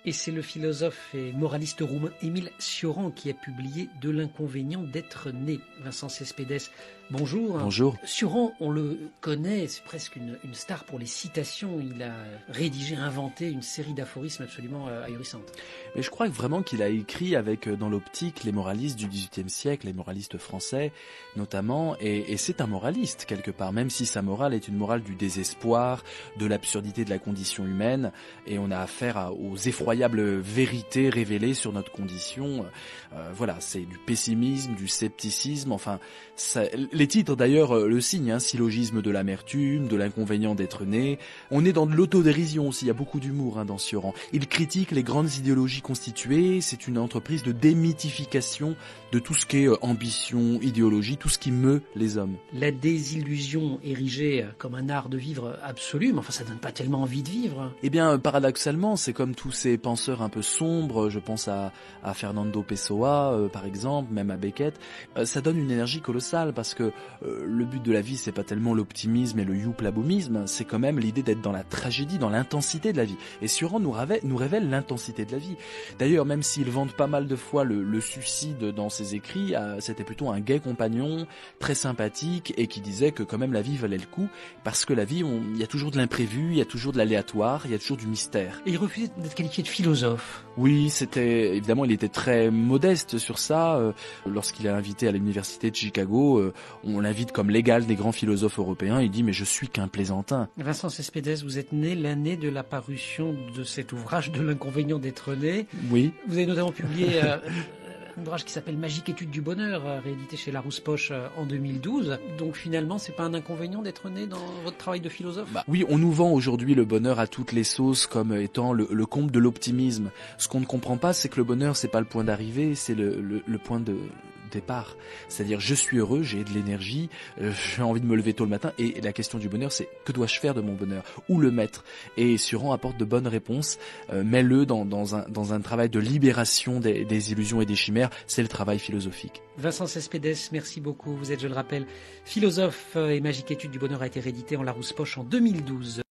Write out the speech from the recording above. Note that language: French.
Et c'est le philosophe et moraliste roumain Émile Cioran qui a publié De l'inconvénient d'être né. Vincent Cespedes, bonjour. Bonjour. Cioran, on le connaît, c'est presque une star pour les citations. Il a rédigé, inventé une série d'aphorismes absolument ahurissantes. Mais je crois vraiment qu'il a écrit avec dans l'optique les moralistes du XVIIIe siècle, les moralistes français notamment, et c'est un moraliste quelque part, même si sa morale est une morale du désespoir, de l'absurdité de la condition humaine, et on a affaire aux effroyables vérités révélées sur notre condition. Voilà, c'est du pessimisme, du scepticisme, enfin, les titres d'ailleurs le signent, syllogisme de l'amertume, de l'inconvénient d'être né. On est dans de l'autodérision aussi, il y a beaucoup d'humour dans Cioran. Il critique les grandes idéologies constituées, c'est une entreprise de démythification de tout ce qui est ambition, idéologie, tout ce qui meut les hommes. La désillusion érigée comme un art de vivre absolu, mais enfin ça donne pas tellement envie de vivre. Eh bien, paradoxalement, c'est comme tous ces penseurs un peu sombres, je pense à Fernando Pessoa, par exemple, même à Beckett, ça donne une énergie colossale parce que le but de la vie, c'est pas tellement l'optimisme et le youplaboumisme, c'est quand même l'idée d'être dans la tragédie, dans l'intensité de la vie. Et Cioran nous révèle l'intensité de la vie. D'ailleurs, même s'il vante pas mal de fois le suicide dans ses écrits, c'était plutôt un gai compagnon, très sympathique, et qui disait que quand même la vie valait le coup, parce que la vie, il y a toujours de l'imprévu, il y a toujours de l'aléatoire, il y a toujours du mystère. Et il refusait d'être qualifié de philosophe. Oui, évidemment, il était très modeste sur ça. Lorsqu'il est invité à l'université de Chicago, on l'invite comme l'égal des grands philosophes européens. Il dit, mais je suis qu'un plaisantin. Vincent Cespedes, vous êtes né l'année de la parution de cet ouvrage de l'inconvénient d'être né. Oui. Vous avez notamment publié un ouvrage qui s'appelle Magique étude du bonheur, réédité chez Larousse-Poche en 2012. Donc finalement, c'est pas un inconvénient d'être né dans votre travail de philosophe ? Oui, on nous vend aujourd'hui le bonheur à toutes les sauces comme étant le comble de l'optimisme. Ce qu'on ne comprend pas, c'est que le bonheur, c'est pas le point d'arrivée, c'est le point de départ. C'est-à-dire, je suis heureux, j'ai de l'énergie, j'ai envie de me lever tôt le matin, et la question du bonheur, c'est que dois-je faire de mon bonheur ? Où le mettre ? Et Cioran apporte de bonnes réponses, mets-le dans un travail de libération des illusions et des chimères, c'est le travail philosophique. Vincent Cespedes, merci beaucoup. Vous êtes, je le rappelle, philosophe et Magique étude du bonheur a été réédité en Larousse-Poche en 2012.